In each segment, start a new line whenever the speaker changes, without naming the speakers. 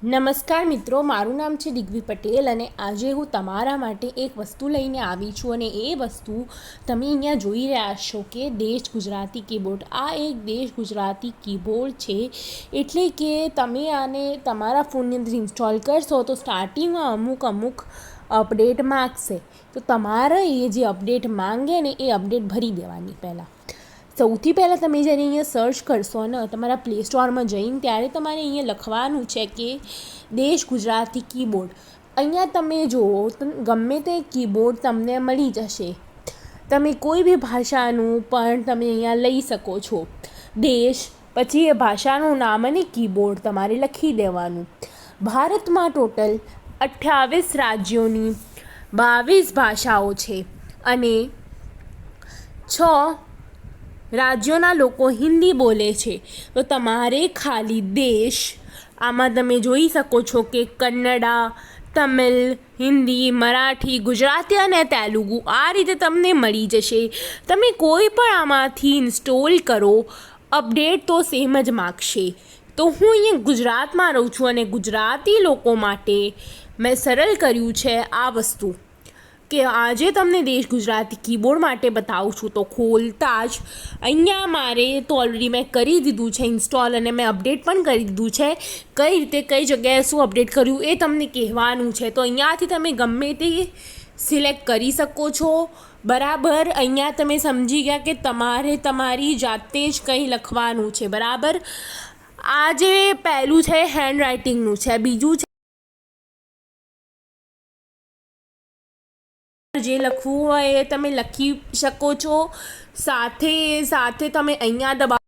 નમસ્કાર મિત્રો, મારું નામ છે દિગ્વી પટેલ અને આજે હું તમારા માટે એક વસ્તુ લઈને આવી છું અને એ વસ્તુ તમે અહીંયા જોઈ રહ્યા છો કે દેશ ગુજરાતી કીબોર્ડ. આ એક દેશ ગુજરાતી કીબોર્ડ છે, એટલે કે તમે આને તમારા ફોનની અંદર ઇન્સ્ટોલ કરશો તો સ્ટાર્ટિંગમાં અમુક અપડેટ માગશે. તો તમારે એ જે અપડેટ માંગે ને એ અપડેટ ભરી દેવાની. સૌથી પહેલાં તમે જ્યારે અહીંયા સર્ચ કરશો ને તમારા પ્લે સ્ટોરમાં જઈને ત્યારે તમારે અહીંયા લખવાનું છે કે દેશ ગુજરાતી કીબોર્ડ. અહીંયા તમે જુઓ તો ગમે તે કીબોર્ડ તમને મળી જશે. તમે કોઈ બી ભાષાનું પણ તમે અહીંયા લઈ શકો છો. દેશ પછી એ ભાષાનું નામ અને કીબોર્ડ તમારે લખી દેવાનું. ભારતમાં ટોટલ 28 રાજ્યોની 22 ભાષાઓ છે અને 6 રાજ્યોના લોકો હિન્દી બોલે છે. તો તમારે ખાલી દેશ આમાં તમે જોઈ શકો છો કે કન્નડા, તમિલ, હિન્દી, મરાઠી, ગુજરાતી અને તેલુગુ આ રીતે તમને મળી જશે. તમે કોઈ પણ આમાંથી ઇન્સ્ટોલ કરો, અપડેટ તો સેમ જ માગશે. તો હું અહીંયા ગુજરાતમાં રહું છું અને ગુજરાતી લોકો માટે મેં સરળ કર્યું છે આ વસ્તુ કે આજે તમને દેશ ગુજરાતી કીબોર્ડ માટે બતાવું છું. તો ખોલતા જ અહીંયા મારે તો ઓલરેડી મેં કરી દીધું છે ઇન્સ્ટોલ અને મેં અપડેટ પણ કરી દીધું છે. કઈ રીતે કઈ જગ્યાએ શું અપડેટ કર્યું એ તમને કહેવાનું છે. તો અહીંયાથી તમે ગમે તે સિલેક્ટ કરી શકો છો. બરાબર, અહીંયા તમે સમજી ગયા કે તમારે તમારી જાતે જ કંઈ લખવાનું છે. બરાબર, આ જે પહેલું છે હેન્ડ રાઇટિંગનું છે, બીજું છે જે લખવું હોય એ તમે લખી શકો છો. સાથે સાથે તમે અહીંયા દબાવો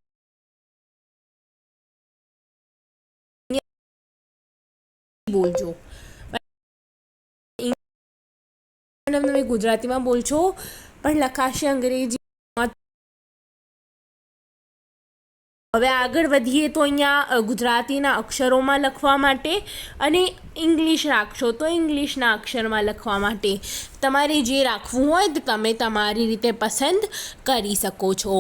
બોલજો. તમે ગુજરાતીમાં બોલશો પણ લખાશે અંગ્રેજી. હવે આગળ વધીએ તો અહીંયા ગુજરાતીના અક્ષરોમાં લખવા માટે અને ઇંગ્લિશ રાખશો તો ઇંગ્લિશના અક્ષરમાં લખવા માટે તમારે જે રાખવું હોય તો તમે તમારી રીતે પસંદ કરી શકો છો.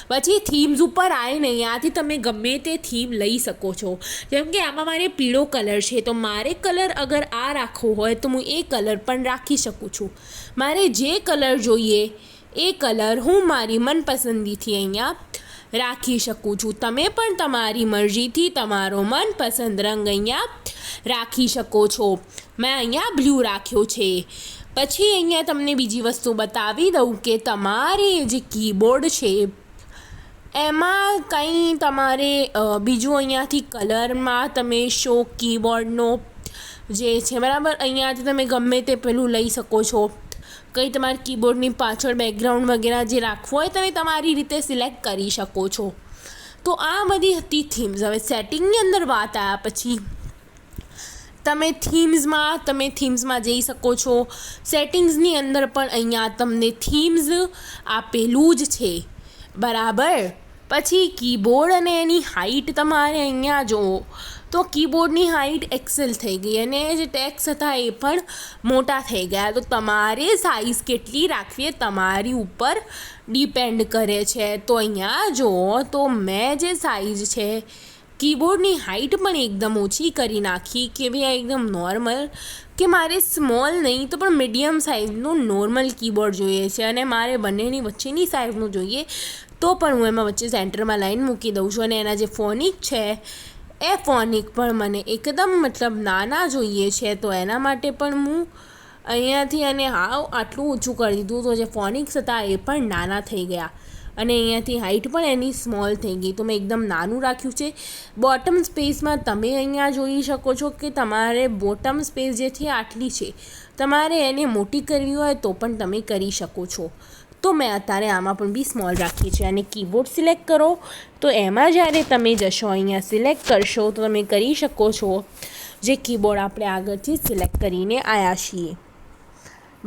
પછી થીમ્સ ઉપર આવીને અહીંયાથી તમે ગમે તે થીમ લઈ શકો છો. જેમ કે આમાં મારે પીળો કલર છે તો મારે કલર અગર આ રાખવો હોય તો હું એ કલર પણ રાખી શકું છું. મારે જે કલર જોઈએ એ કલર હું મારી મનપસંદીથી અહીંયા રાખી શકું છું. તમે પણ તમારી મરજીથી તમારો મનપસંદ રંગ અહીંયા રાખી શકો છો. મેં અહીંયા બ્લુ રાખ્યો છે. પછી અહીંયા તમને બીજી વસ્તુ બતાવી દઉં કે તમારે જે કીબોર્ડ છે એમાં કંઈ તમારે બીજું અહીંયાથી કલરમાં તમે શો કીબોર્ડનો જે છે બરાબર, અહીંયાથી તમે ગમે તે પેલું લઈ શકો છો. કંઈ તમારા કીબોર્ડની પાછળ બેકગ્રાઉન્ડ વગેરે જે રાખવું હોય તમે તમારી રીતે સિલેક્ટ કરી શકો છો. તો આ બધી હતી થીમ્સ. હવે સેટિંગની અંદર વાત આવ્યા પછી તમે થીમ્સમાં જઈ શકો છો. સેટિંગ્સની અંદર પણ અહીંયા તમને થીમ્સ આપેલું જ છે. બરાબર, પછી કીબોર્ડ અને એની હાઇટ તમારે અહીંયા જુઓ તો કીબોર્ડની હાઇટ એક્સેલ થઈ ગઈ અને જે ટેક્સ હતા એ પણ મોટા થઈ ગયા. તો તમારે સાઇઝ કેટલી રાખવી એ તમારી ઉપર ડિપેન્ડ કરે છે. તો અહીંયા જુઓ તો મેં જે સાઇઝ છે કીબોર્ડની હાઇટ પણ એકદમ ઓછી કરી નાખી કે ભાઈ એકદમ નોર્મલ, કે મારે સ્મોલ નહીં તો પણ મીડિયમ સાઇઝનું નોર્મલ કીબોર્ડ જોઈએ છે અને મારે બંનેની વચ્ચેની સાઇઝનું જોઈએ તો પણ હું એમાં વચ્ચે સેન્ટરમાં લાઈન મૂકી દઉં છું. અને એના જે ફોનિક છે એ ફોનિક પણ મને એકદમ નાના જોઈએ છે તો એના માટે પણ હું અહીંયાથી અને આટલું ઊંચું કરી દીધું. તો જે ફોનિક્સ હતા એ પણ નાના થઈ ગયા અને અહીંયાથી હાઇટ પણ એની સ્મોલ થઈ ગઈ. તો મેં એકદમ નાનું રાખ્યું છે. બોટમ સ્પેસમાં તમે અહીંયા જોઈ શકો છો કે તમારે બોટમ સ્પેસ જે છે આટલી છે, તમારે એને મોટી કરવી હોય તો પણ તમે કરી શકો છો. તો મેં અત્યારે આમાં પણ બી સ્મોલ રાખી છે. અને કીબોર્ડ સિલેક્ટ કરો તો એમાં જ્યારે તમે જશો અહીંયા સિલેક્ટ કરશો તો તમે કરી શકો છો જે કીબોર્ડ આપણે આગળથી સિલેક્ટ કરીને આવ્યા છીએ.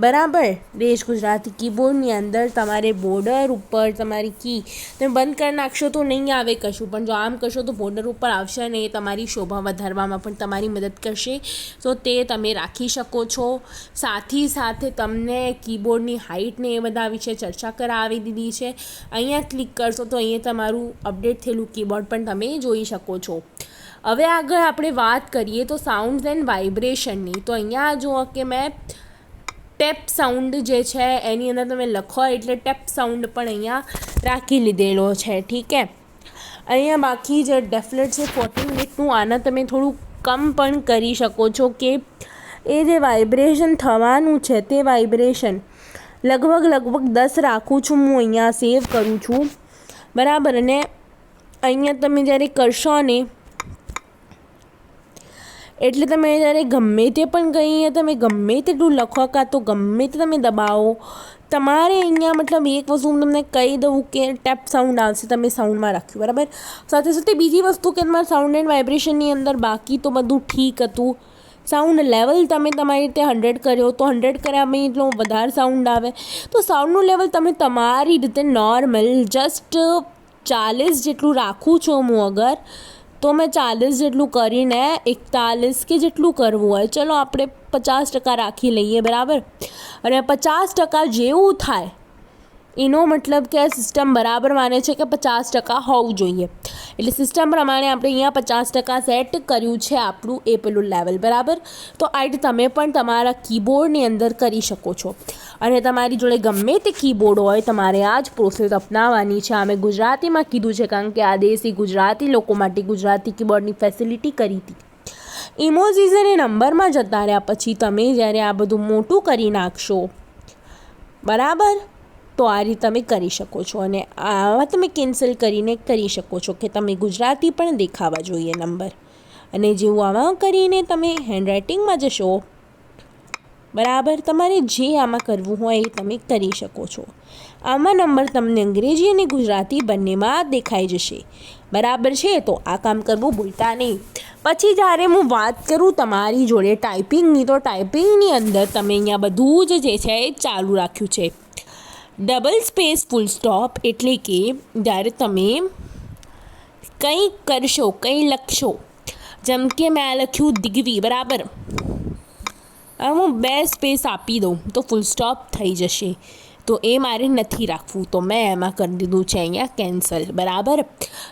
બરાબર, દેશ ગુજરાતી કીબોર્ડની અંદર તમારે બોર્ડર ઉપર તમારી કી તમે બંધ કરી નાખશો તો નહીં આવે કશું, પણ જો આમ કરશો તો બોર્ડર ઉપર આવશે અને એ તમારી શોભા વધારવામાં પણ તમારી મદદ કરશે. તો તે તમે રાખી શકો છો. સાથે તમને કીબોર્ડની હાઇટને એ બધા વિશે ચર્ચા કરાવી દીધી છે. અહીંયા ક્લિક કરશો તો અહીંયા તમારું અપડેટ થયેલું કીબોર્ડ પણ તમે જોઈ શકો છો. હવે આગળ આપણે વાત કરીએ તો સાઉન્ડ્સ એન્ડ વાઇબ્રેશનની. તો અહીંયા જુઓ કે મેં ટેપ સાઉન્ડ જે છે એની અંદર તમે લખો એટલે ટેપ સાઉન્ડ પણ અહીંયા રાખી લીધેલો છે. ઠીક છે. અહીંયા બાકી જે ડેફલેટ છે 40 મિનિટનું, આના તમે થોડું કમ પણ કરી શકો છો કે એ જે વાઇબ્રેશન થવાનું છે તે વાઇબ્રેશન લગભગ 10 રાખું છું હું, અહીંયા સેવ કરું છું. બરાબર. અને અહીંયા તમે જ્યારે કરશો ને એટલે તમે જ્યારે ગમે તે પણ કંઈ તમે ગમે તેટલું લખો કાં તો ગમે તે તમે દબાવો, તમારે અહીંયા મતલબ એક વસ્તુ હું તમને કહી દઉં કે ટેપ સાઉન્ડ આવશે, તમે સાઉન્ડમાં રાખ્યું. બરાબર. સાથે સાથે બીજી વસ્તુ કે તમારા સાઉન્ડ એન્ડ વાઇબ્રેશનની અંદર બાકી તો બધું ઠીક હતું. સાઉન્ડ લેવલ તમે તમારી રીતે 100 કર્યો તો 100 કર્યા પછી એટલો વધારે સાઉન્ડ આવે. તો સાઉન્ડનું લેવલ તમે તમારી રીતે નોર્મલ જસ્ટ 40 જેટલું રાખું છું હું. અગર તો મેં 40 જેટલું કરીને 41 કે જેટલું કરવું હોય, ચલો આપણે 50% રાખી લઈએ. બરાબર. અને 50% જેવું થાય એનો મતલબ કે સિસ્ટમ બરાબર માને છે કે 50% હોવું જોઈએ. એટલે સિસ્ટમ પ્રમાણે આપણે અહીંયા 50% સેટ કર્યું છે આપણું એ પેલું લેવલ. બરાબર. તો આ રીતે તમે પણ તમારા કીબોર્ડની અંદર કરી શકો છો. અને તમારી જોડે ગમે તે કીબોર્ડ હોય, તમારે આ જ પ્રોસેસ અપનાવવાની છે. અમે ગુજરાતીમાં કીધું છે કારણ કે આ દેશી ગુજરાતી લોકો માટે ગુજરાતી કીબોર્ડની ફેસિલિટી કરી હતી. ઇમોજીસ અને નંબરમાં જતા રહ્યા પછી તમે જ્યારે આ બધું મોટું કરી નાખશો, બરાબર, તો આ રીતે તમે કરી શકો છો. અને આવા તમે કેન્સલ કરીને કરી શકો છો કે તમે ગુજરાતી પણ દેખાવા જોઈએ નંબર. અને જેવું આવા કરીને તમે હેન્ડરાઇટિંગમાં જશો, બરાબર, તમારે જે આમાં કરવું હોય એ તમે કરી શકો છો. આમાં નંબર તમને અંગ્રેજી અને ગુજરાતી બંનેમાં દેખાઈ જશે. બરાબર છે. તો આ કામ કરવું ભૂલતા નહીં. પછી જ્યારે હું વાત કરું તમારી જોડે ટાઈપિંગની, તો ટાઈપિંગની અંદર તમે અહીંયા બધું જ જે છે એ ચાલુ રાખ્યું છે. ડબલ સ્પેસ ફૂલ સ્ટોપ એટલે કે જ્યારે તમે કંઈ કરશો, કંઈ લખશો, જેમ કે મેં લખ્યું દિગવી. બરાબર. હવે હું 2 સ્પેસ આપી દઉં તો ફૂલ સ્ટોપ થઈ જશે. તો એ મારે નથી રાખવું, તો મેં એમાં કરી દીધું છે અહીંયા કેન્સલ. બરાબર.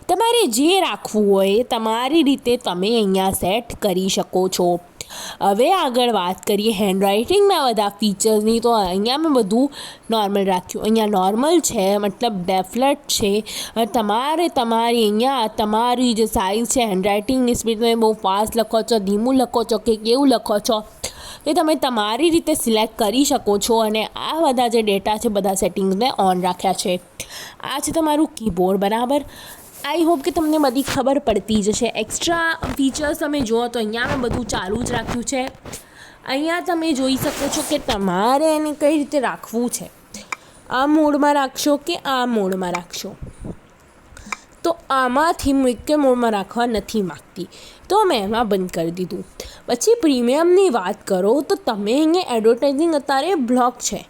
તમારે જે રાખવું હોય તમારી રીતે તમે અહીંયા સેટ કરી શકો છો. હવે આગળ વાત કરીએ હેન્ડરાઇટિંગના બધા ફીચર્સની. તો અહીંયા મેં બધું નોર્મલ રાખ્યું. અહીંયા નોર્મલ છે મતલબ ડેફલેટ છે. તમારે તમારી અહીંયા તમારી જે સાઇઝ છે, હેન્ડરાઇટિંગની સ્પીડ તમે બહુ ફાસ્ટ લખો છો, ધીમું લખો છો કે કેવું લખો છો એ તમે તમારી રીતે સિલેક્ટ કરી શકો છો. અને આ બધા જે ડેટા છે બધા સેટિંગ્સ મેં ઓન રાખ્યા છે. આ છે તમારું કીબોર્ડ. બરાબર. આઈ હોપ કે તમને બધી ખબર પડતી જશે. એક્સ્ટ્રા ફીચર્સ તમે જુઓ તો અહીંયા મેં બધું ચાલુ જ રાખ્યું છે. અહીંયા તમે જોઈ શકો છો કે તમારે એને કઈ રીતે રાખવું છે. આ મોડમાં રાખશો કે આ મોડમાં રાખશો. તો આમાંથી હું એક મોડમાં રાખવા નથી માગતી, તો મેં એમાં બંધ કરી દીધું. પછી પ્રીમિયમની વાત કરો તો તમે અહીંયા એડવર્ટાઇઝિંગ અત્યારે બ્લોક છે,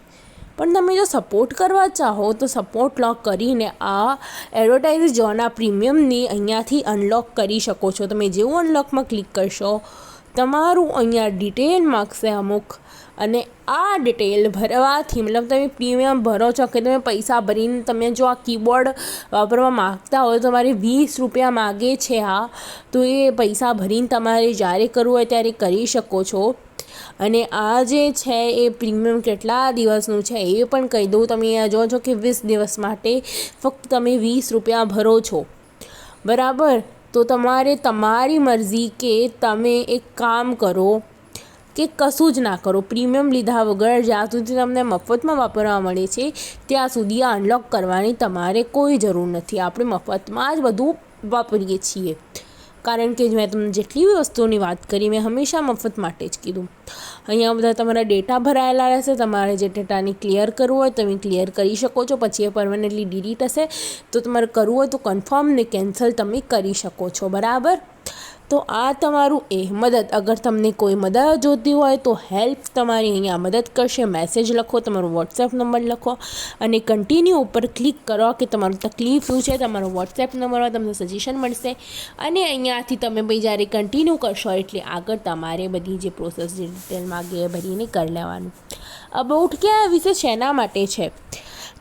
પણ તમે જો સપોર્ટ કરવા ચાહો તો સપોર્ટ લોક કરીને આ એડવર્ટાઇઝ જોના પ્રીમિયમની અહીંયાથી અનલોક કરી શકો છો. તમે જેવું અનલોકમાં ક્લિક કરશો તમારું અહીંયા ડિટેલ માગશે અમુક, અને આ ડિટેલ ભરવાથી મતલબ તમે પ્રીમિયમ ભરો છો કે તમે પૈસા ભરીને તમે જો આ કીબોર્ડ વાપરવા માગતા હોય, તમારે 20 રૂપિયા માગે છે આ, તો એ પૈસા ભરીને તમારે જ્યારે કરવું હોય ત્યારે કરી શકો છો. અને આ જે છે એ પ્રીમિયમ કેટલા દિવસનું છે એ પણ કહી દઉં. તમે અહીંયા જો છો કે 20 દિવસ માટે ફક્ત તમે 20 રૂપિયા ભરો છો. બરાબર. તો તમારે તમારી મરજી કે તમે એક કામ કરો કે કશું જ ના કરો. પ્રીમિયમ લીધા વગર જ્યાં સુધી તમને મફતમાં વાપરવા મળે છે ત્યાં સુધી આ અનલોક કરવાની તમારે કોઈ જરૂર નથી. આપણે મફતમાં જ બધું વાપરીએ છીએ, કારણ કે મેં તમને જેટલી બી વસ્તુઓની વાત કરી મેં હંમેશા મફત માટે જ કીધું. અહીંયા બધા તમારા ડેટા ભરાયેલા રહેશે. તમારે જે ડેટાને ક્લિયર કરવું હોય તમે ક્લિયર કરી શકો છો. પછી એ પરમનન્ટલી ડિલીટ હશે તો તમારે કરવું હોય તો કન્ફર્મ ને કેન્સલ તમે કરી શકો છો. બરાબર. તો આ તમારું મદદ. અગર તમને કોઈ મદદ જોતી હોય તો હેલ્પ તમારી અહીંયા મદદ કરશે. મેસેજ લખો, તમારો વોટ્સએપ નંબર લખો અને કન્ટિન્યુ ઉપર ક્લિક કરો કે તમારું તકલીફ શું છે. તમારો વોટ્સએપ નંબરમાં તમને સજેશન મળશે અને અહીંયાથી તમે ભાઈ જ્યારે કન્ટિન્યુ કરશો એટલે આગળ તમારે બધી જે પ્રોસેસ જે ડિટેલ માગે એ ભરીને કરી લેવાનું. અબાઉટ કે આ વિશે શેના માટે છે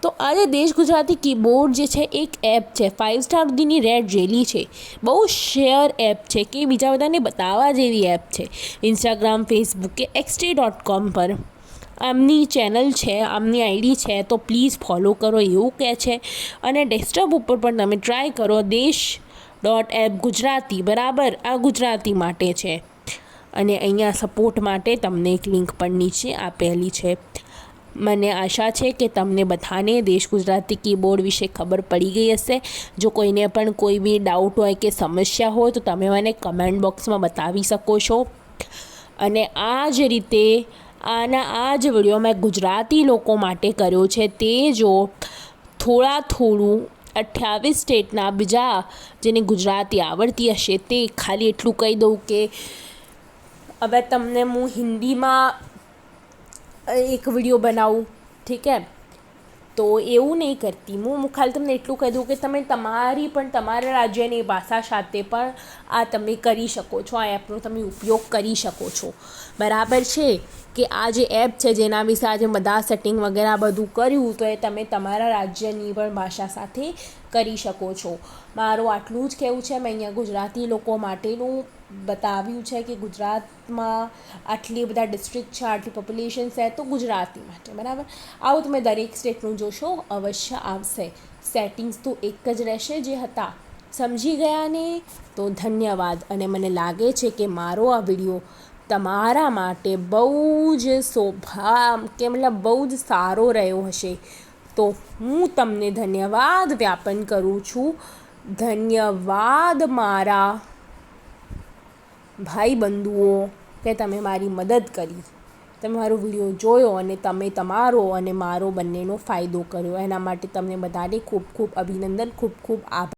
તો આજે દેશ ગુજરાતી કીબોર્ડ જે છે એક એપ છે, 5 સ્ટાર સુધીની રેટ જેલી છે, બહુ શેર એપ છે કે બીજા બધાને બતાવવા જેવી એપ છે. ઇન્સ્ટાગ્રામ, ફેસબુક કે XT.com પર આમની ચેનલ છે, આમની આઈડી છે, તો પ્લીઝ ફોલો કરો એવું કહે છે. અને ડેસ્કટોપ ઉપર પણ તમે ટ્રાય કરો desh.app ગુજરાતી, બરાબર, આ ગુજરાતી માટે છે. અને અહીંયા સપોર્ટ માટે તમને એક લિંક પણ નીચે આપેલી છે. મને આશા છે કે તમને બધાને દેશ ગુજરાતી કીબોર્ડ વિશે ખબર પડી ગઈ હશે. જો કોઈને પણ કોઈ બી ડાઉટ હોય કે સમસ્યા હોય તો તમે મને કમેન્ટ બોક્સમાં બતાવી શકો છો. અને આ જ રીતે આ જ વિડીયો મેં ગુજરાતી લોકો માટે કર્યો છે. તે જો થોડું 28 સ્ટેટના બીજા જેને ગુજરાતી આવડતી હશે તે ખાલી એટલું કહી દઉં કે હવે તમને હું હિન્દીમાં એક વિડીયો બનાવું, ઠીક હે, તો એવું નહીં કરતી હું ખાલી તમને એટલું કહી દઉં કે તમે તમારા રાજ્યની ભાષા સાથે પણ આ તમે કરી શકો છો, આ એપનો તમે ઉપયોગ કરી શકો છો, બરાબર છે. કે આ જે એપ છે જેના વિશે આજે બધા સેટિંગ વગેરે બધું કર્યું તો એ તમે તમારા રાજ્યની પણ ભાષા સાથે કરી શકો છો. મારું આટલું જ કહેવું છે. મેં અહીંયા ગુજરાતી લોકો માટેનું બતાવ્યું છે કે ગુજરાતમાં આટલી બધા ડિસ્ટ્રિક્ટ છે, આટલી પોપ્યુલેશન છે, તો ગુજરાતી માટે, બરાબર. આવું તમે દરેક સ્ટેટનું જોશો, અવશ્ય આવશે. સેટિંગ્સ તો એક જ રહેશે જે હતા. સમજી ગયા ને? તો ધન્યવાદ. અને મને લાગે છે કે મારો આ વિડીયો તમારા માટે બહુ જ બહુ જ સારો રહ્યો હશે. તો હું તમને ધન્યવાદ જ્ઞાપન કરું છું. ધન્યવાદ મારા ભાઈ બંધુઓ કે તમે મારી મદદ કરી, તમે મારો વિડીયો જોયો અને તમે તમારો અને મારો બંનેનો ફાયદો કર્યો. એના માટે તમને બધાને ખૂબ ખૂબ અભિનંદન, ખૂબ ખૂબ આભાર.